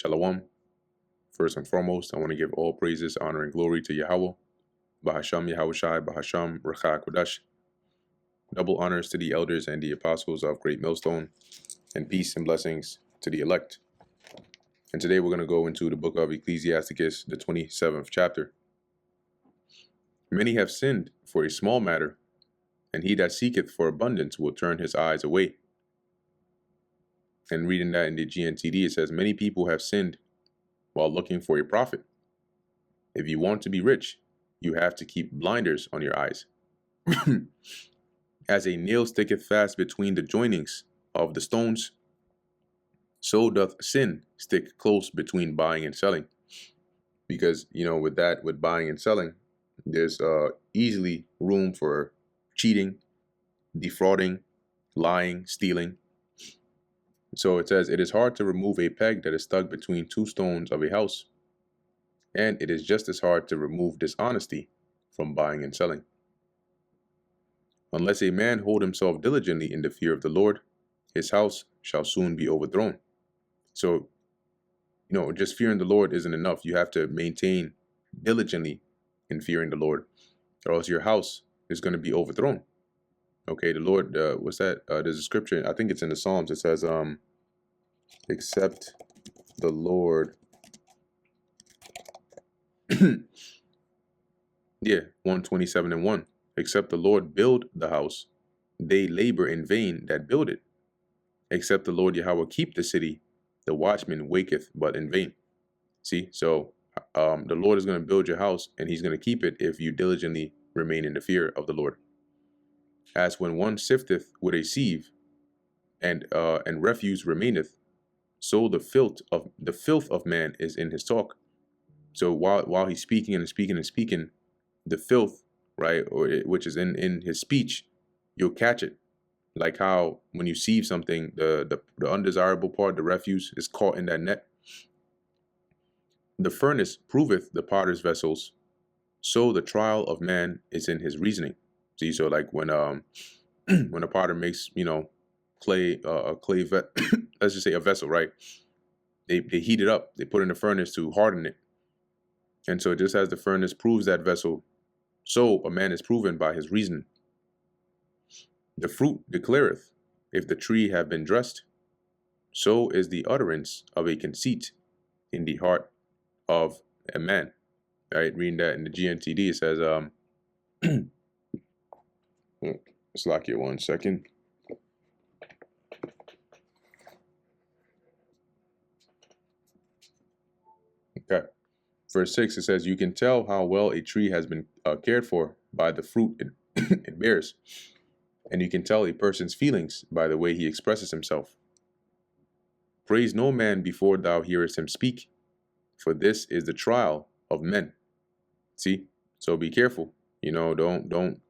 Shalom. First and foremost, I want to give all praises, honor, and glory to Yahweh, Bahasham Yahushai, Bahasham Recha Kodash. Double honors to the elders and the apostles of Great Millstone, and peace and blessings to the elect. And today we're going to go into the book of Ecclesiasticus, the 27th chapter. Many have sinned for a small matter, and he that seeketh for abundance will turn his eyes away. And reading that in the GNTD, it says, many people have sinned while looking for a profit. If you want to be rich, you have to keep blinders on your eyes. As a nail sticketh fast between the joinings of the stones, so doth sin stick close between buying and selling. Because, with buying and selling, there's easily room for cheating, defrauding, lying, stealing. So it says, it is hard to remove a peg that is stuck between two stones of a house, and it is just as hard to remove dishonesty from buying and selling. Unless a man hold himself diligently in the fear of the Lord, his house shall soon be overthrown. So, just fearing the Lord isn't enough. You have to maintain diligently in fearing the Lord, or else your house is going to be overthrown. Okay, the Lord, what's that? There's a scripture, I think it's in the Psalms. It says, except the Lord, 127:1. Except the Lord build the house, they labor in vain that build it. Except the Lord Yahweh keep the city, the watchman waketh but in vain. See, so the Lord is going to build your house, and he's going to keep it if you diligently remain in the fear of the Lord. As when one sifteth with a sieve, and refuse remaineth, so the filth of man is in his talk. So while he's speaking and speaking and speaking, the filth, right, which is in his speech, you'll catch it. Like how when you sieve something, the undesirable part, the refuse, is caught in that net. The furnace proveth the potter's vessels, so the trial of man is in his reasoning. See, so like when when a potter makes clay, let's just say a vessel, right? They heat it up, they put it in the furnace to harden it, and so just as the furnace proves that vessel, so a man is proven by his reason. The fruit declareth if the tree have been dressed, so is the utterance of a conceit in the heart of a man. Right, reading that in the GNTD, it says, let's lock here 1 second. Okay, verse 6, it says, you can tell how well a tree has been cared for by the fruit it bears, and you can tell a person's feelings by the way he expresses himself. Praise no man before thou hearest him speak, for this is the trial of men. See, so be careful. Don't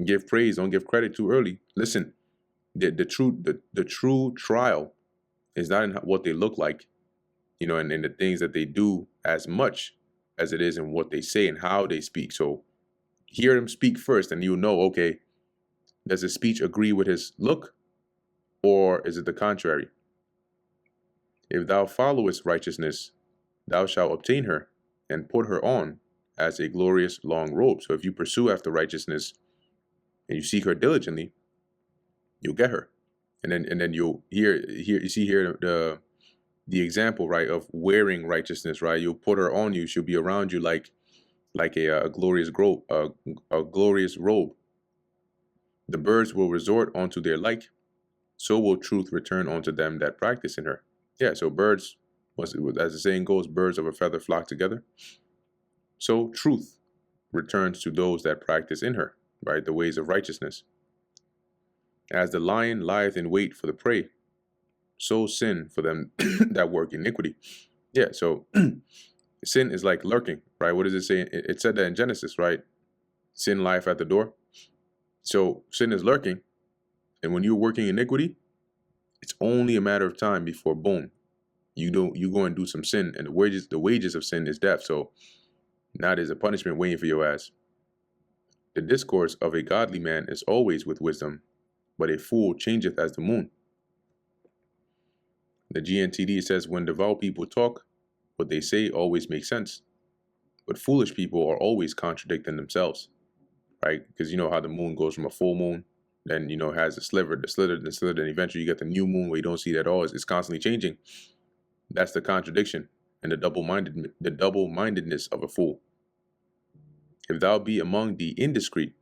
give praise, don't give credit too early. Listen, the true trial is not in what they look like, and in the things that they do, as much as it is in what they say and how they speak. So hear him speak first, and you'll know, okay, does his speech agree with his look, or is it the contrary? If thou followest righteousness, thou shalt obtain her, and put her on as a glorious long robe. So if you pursue after righteousness and you seek her diligently, you'll get her. And then you'll you see here the example, right, of wearing righteousness, right? You'll put her on you, she'll be around you like a glorious glorious robe. The birds will resort unto their like, so will truth return unto them that practice in her. Yeah, so birds, as the saying goes, birds of a feather flock together. So truth returns to those that practice in her, right, the ways of righteousness. As the lion lieth in wait for the prey, so sin for them that work iniquity. Yeah, so sin is like lurking, right? What does it say? It said that in Genesis, right? Sin lieth at the door. So sin is lurking, and when you're working iniquity, it's only a matter of time before boom, you go and do some sin, and the wages of sin is death. So now there's a punishment waiting for your ass. The discourse of a godly man is always with wisdom, but a fool changeth as the moon. The GNTD says, when devout people talk, what they say always makes sense. But foolish people are always contradicting themselves, right? Because you know how the moon goes from a full moon, then, has a sliver, the slither, the slither, and eventually you get the new moon where you don't see it at all. It's constantly changing. That's the contradiction and the double-mindedness of a fool. If thou be among the indiscreet,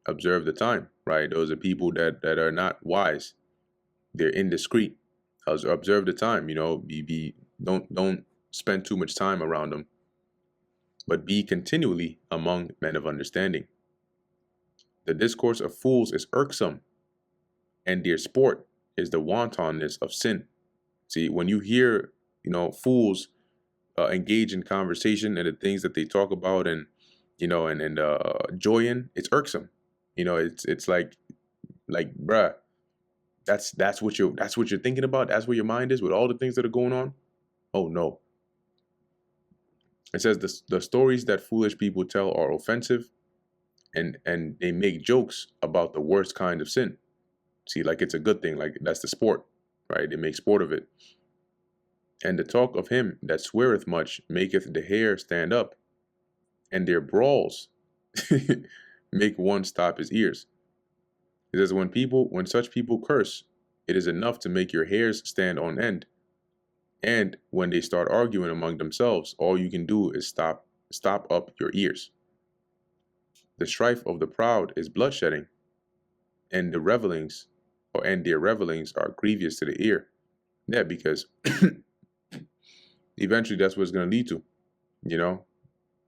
observe the time, right? Those are people that are not wise. They're indiscreet. Observe the time, don't spend too much time around them, but be continually among men of understanding. The discourse of fools is irksome, and their sport is the wantonness of sin. See, when you hear, fools engage in conversation and the things that they talk about and, joy in, it's irksome. It's like, bruh, that's what you're thinking about. That's where your mind is with all the things that are going on. Oh no. It says the stories that foolish people tell are offensive, and they make jokes about the worst kind of sin. See, like it's a good thing, like that's the sport, right? They make sport of it. And the talk of him that sweareth much maketh the hair stand up, and their brawls make one stop his ears. It says when such people curse, it is enough to make your hairs stand on end. And when they start arguing among themselves, all you can do is stop up your ears. The strife of the proud is bloodshedding, and their revelings are grievous to the ear. Yeah, because eventually that's what it's going to lead to.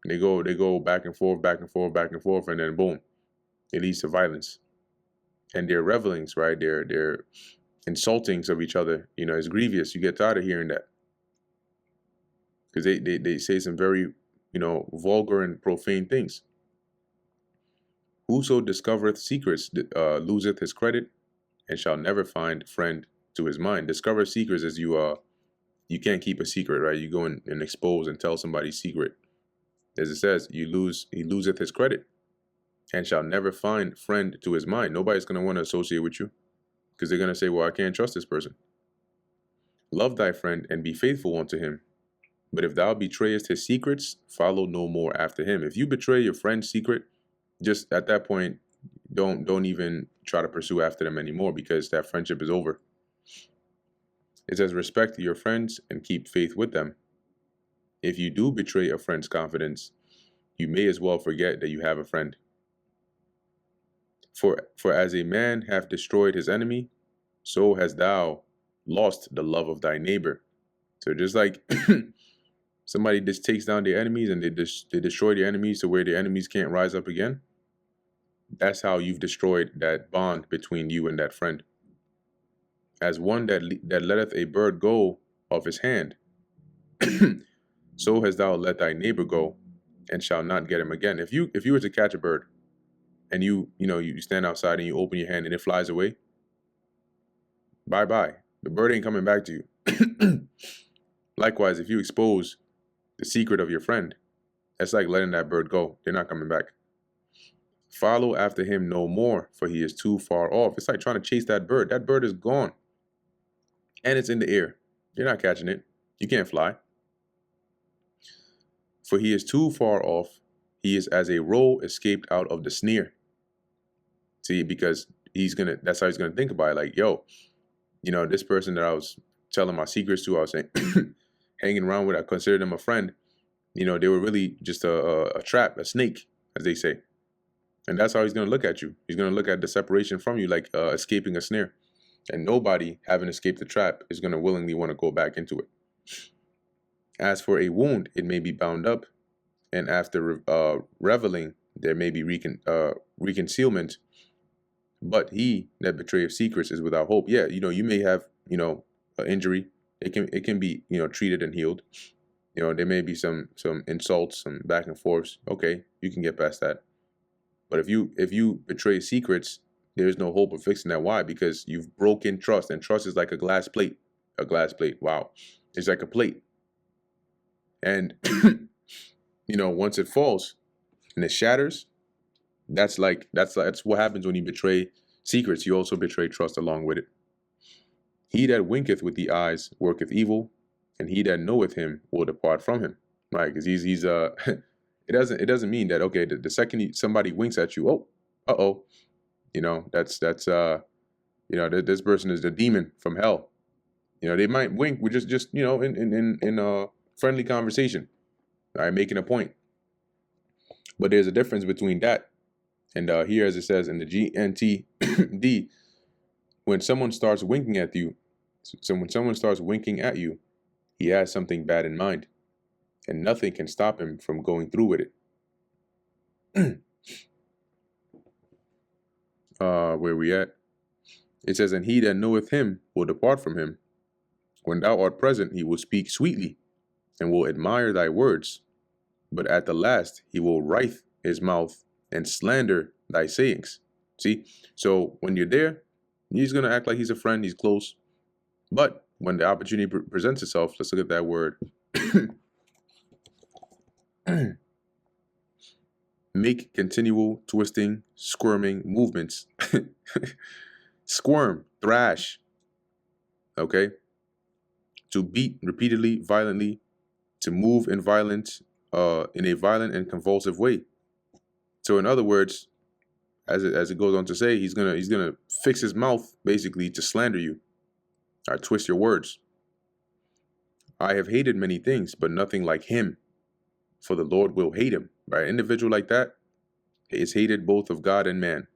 They go back and forth, and then boom, it leads to violence. And their revelings, right? Their insultings of each other, is grievous. You get tired of hearing that, because they say some very, vulgar and profane things. Whoso discovereth secrets loseth his credit, and shall never find friend to his mind. Discover secrets as you can't keep a secret, right? You go and expose and tell somebody's secret. As it says, he loseth his credit, and shall never find friend to his mind. Nobody's going to want to associate with you, because they're going to say, well, I can't trust this person. Love thy friend and be faithful unto him. But if thou betrayest his secrets, follow no more after him. If you betray your friend's secret, just at that point, don't even try to pursue after them anymore, because that friendship is over. It says, respect your friends and keep faith with them. If you do betray a friend's confidence, you may as well forget that you have a friend. For as a man hath destroyed his enemy, so hast thou lost the love of thy neighbor. So just like somebody just takes down their enemies and they destroy their enemies to where their enemies can't rise up again, that's how you've destroyed that bond between you and that friend. As one that letteth a bird go off his hand, so hast thou let thy neighbor go, and shall not get him again. If you were to catch a bird, and you stand outside and you open your hand and it flies away, bye bye. The bird ain't coming back to you. Likewise, if you expose the secret of your friend, that's like letting that bird go. They're not coming back. Follow after him no more, for he is too far off. It's like trying to chase that bird. That bird is gone, and it's in the air. You're not catching it. You can't fly. For he is too far off. He is as a roe escaped out of the snare. See, because that's how he's gonna think about it. Like, yo, this person that I was telling my secrets to, I was saying, hanging around with, I considered them a friend. They were really just a trap, a snake, as they say. And that's how he's gonna look at you. He's gonna look at the separation from you like escaping a snare. And nobody, having escaped the trap, is gonna willingly want to go back into it. As for a wound, it may be bound up, and after reveling, there may be reconcealment. But he that betrayeth secrets is without hope. Yeah, you may have, an injury. It can be, treated and healed. There may be some insults, some back and forths. Okay, you can get past that. But if you betray secrets, there's no hope of fixing that. Why? Because you've broken trust, and trust is like a glass plate. A glass plate. Wow, it's like a plate. And once it falls and it shatters, that's what happens when you betray secrets. You also betray trust along with it. He that winketh with the eyes worketh evil, and he that knoweth him will depart from him. Right? Because he's it doesn't mean that, okay, the second somebody winks at you, oh, uh-oh, that's this person is the demon from hell. They might wink with just in a friendly conversation, right, making a point. But there's a difference between that and here, as it says in the GNTD, when someone starts winking at you, so when someone starts winking at you, he has something bad in mind, and nothing can stop him from going through with it. Where we at? It says, and he that knoweth him will depart from him. When thou art present, he will speak sweetly, and will admire thy words. But at the last, he will writhe his mouth and slander thy sayings. See? So when you're there, he's going to act like he's a friend, he's close. But when the opportunity presents itself, let's look at that word. Make continual twisting, squirming movements. Squirm, thrash. Okay? To beat repeatedly, violently, to move in a violent and convulsive way. So in other words, as it goes on to say, he's gonna fix his mouth basically to slander you, or twist your words. I have hated many things, but nothing like him, for the Lord will hate him. Right? An individual like that is hated both of God and man.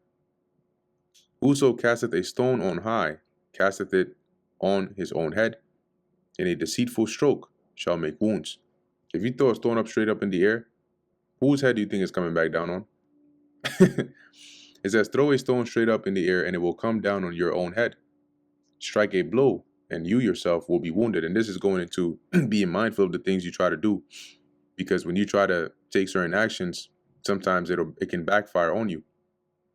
Whoso casteth a stone on high, casteth it on his own head, and a deceitful stroke shall make wounds. If you throw a stone up straight up in the air, whose head do you think is coming back down on? It says, throw a stone straight up in the air, and it will come down on your own head. Strike a blow, and you yourself will be wounded. And this is going into being mindful of the things you try to do, because when you try to take certain actions, sometimes it can backfire on you,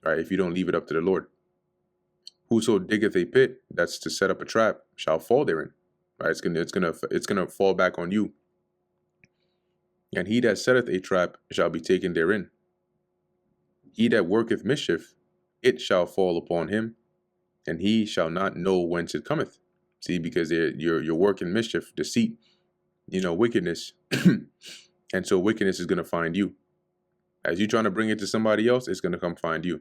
right? If you don't leave it up to the Lord. Whoso diggeth a pit, that's to set up a trap, shall fall therein. Right? It's gonna fall back on you. And he that setteth a trap shall be taken therein. He that worketh mischief, it shall fall upon him, and he shall not know whence it cometh. See, because you're working mischief, deceit, wickedness. And so wickedness is going to find you. As you're trying to bring it to somebody else, it's going to come find you.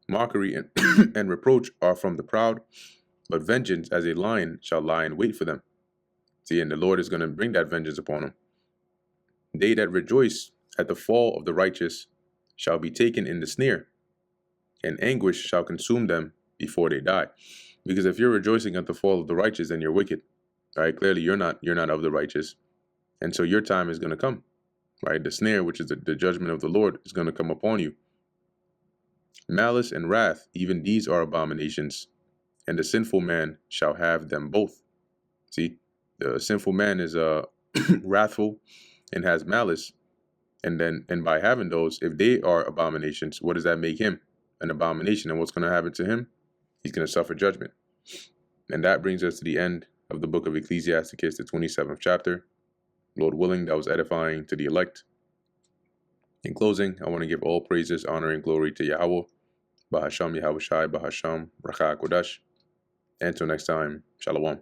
Mockery and, and reproach are from the proud, but vengeance as a lion shall lie in wait for them. See, and the Lord is going to bring that vengeance upon them. They that rejoice at the fall of the righteous shall be taken in the snare, and anguish shall consume them before they die. Because if you're rejoicing at the fall of the righteous, then you're wicked. Right? Clearly you're not of the righteous. And so your time is going to come. Right? The snare, which is the judgment of the Lord, is going to come upon you. Malice and wrath, even these are abominations, and the sinful man shall have them both. See, the sinful man is wrathful and has malice. And by having those, if they are abominations, what does that make him? An abomination. And what's going to happen to him? He's going to suffer judgment. And that brings us to the end of the book of Ecclesiasticus, the 27th chapter. Lord willing, that was edifying to the elect. In closing, I want to give all praises, honor, and glory to Yahweh, Bahasham Yahushai, Bahasham, Racha Kodash. Until next time, Shalom.